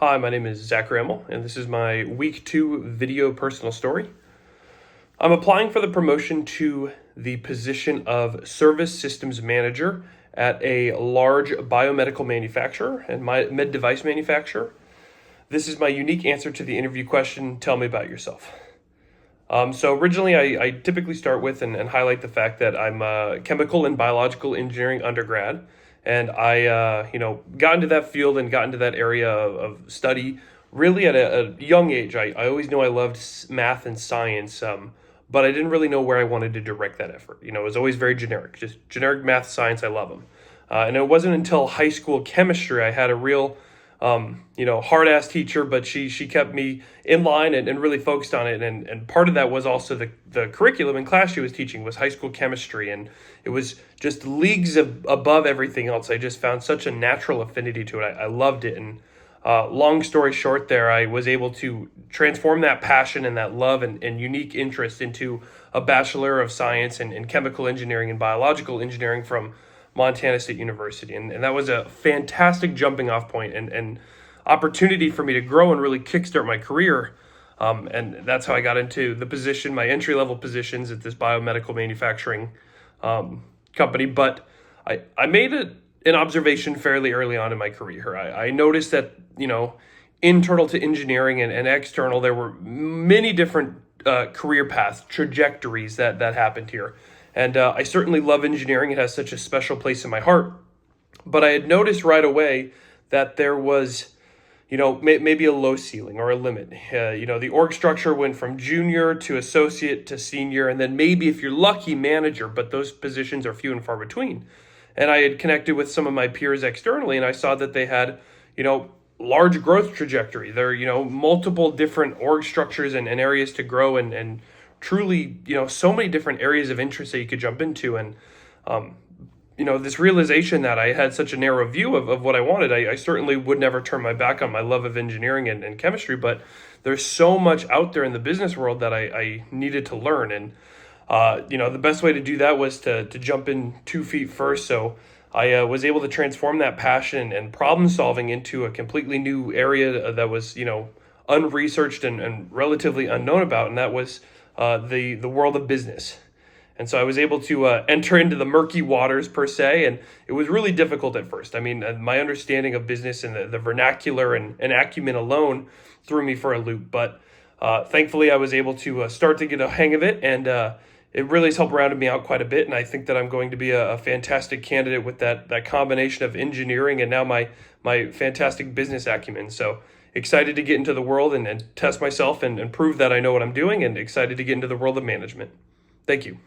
Hi, my name is Zach Rammel, and this is my week 2 video personal story. I'm applying for the promotion to the position of service systems manager at a large biomedical manufacturer and med device manufacturer. This is my unique answer to the interview question, tell me about yourself. So originally I typically start with and highlight the fact that I'm a chemical and biological engineering undergrad. And I got into that field and got into that area of study really at a young age. I always knew I loved math and science, but I didn't really know where I wanted to direct that effort. It was always very generic, just generic math, science, I love them. And it wasn't until high school chemistry I had a real hard-ass teacher, but she kept me in line and really focused on it. And part of that was also the curriculum in class she was teaching was high school chemistry. And it was just leagues above everything else. I just found such a natural affinity to it. I loved it. And long story short there, I was able to transform that passion and that love and unique interest into a Bachelor of Science in Chemical Engineering and Biological Engineering from Montana State University. And that was a fantastic jumping off point and opportunity for me to grow and really kickstart my career. And that's how I got into the position, my entry-level positions at this biomedical manufacturing company. But I made an observation fairly early on in my career. I noticed that, internal to engineering and external, there were many different career paths, trajectories that happened here. And I certainly love engineering. It has such a special place in my heart. But I had noticed right away that there was, maybe a low ceiling or a limit. The org structure went from junior to associate to senior, and then maybe if you're lucky, manager, but those positions are few and far between. And I had connected with some of my peers externally, and I saw that they had, large growth trajectory. There are, multiple different org structures and areas to grow and truly, so many different areas of interest that you could jump into. And, this realization that I had such a narrow view of what I wanted, I certainly would never turn my back on my love of engineering and chemistry, but there's so much out there in the business world that I needed to learn. And, the best way to do that was to jump in 2 feet first. So I was able to transform that passion and problem solving into a completely new area that was, unresearched and relatively unknown about. And that was the world of business. And so I was able to enter into the murky waters per se, and it was really difficult at first. I mean, my understanding of business and the vernacular and acumen alone threw me for a loop. But thankfully, I was able to start to get a hang of it, and it really has helped rounded me out quite a bit. And I think that I'm going to be a fantastic candidate with that combination of engineering and now my fantastic business acumen. So excited to get into the world and test myself and prove that I know what I'm doing, and excited to get into the world of management. Thank you.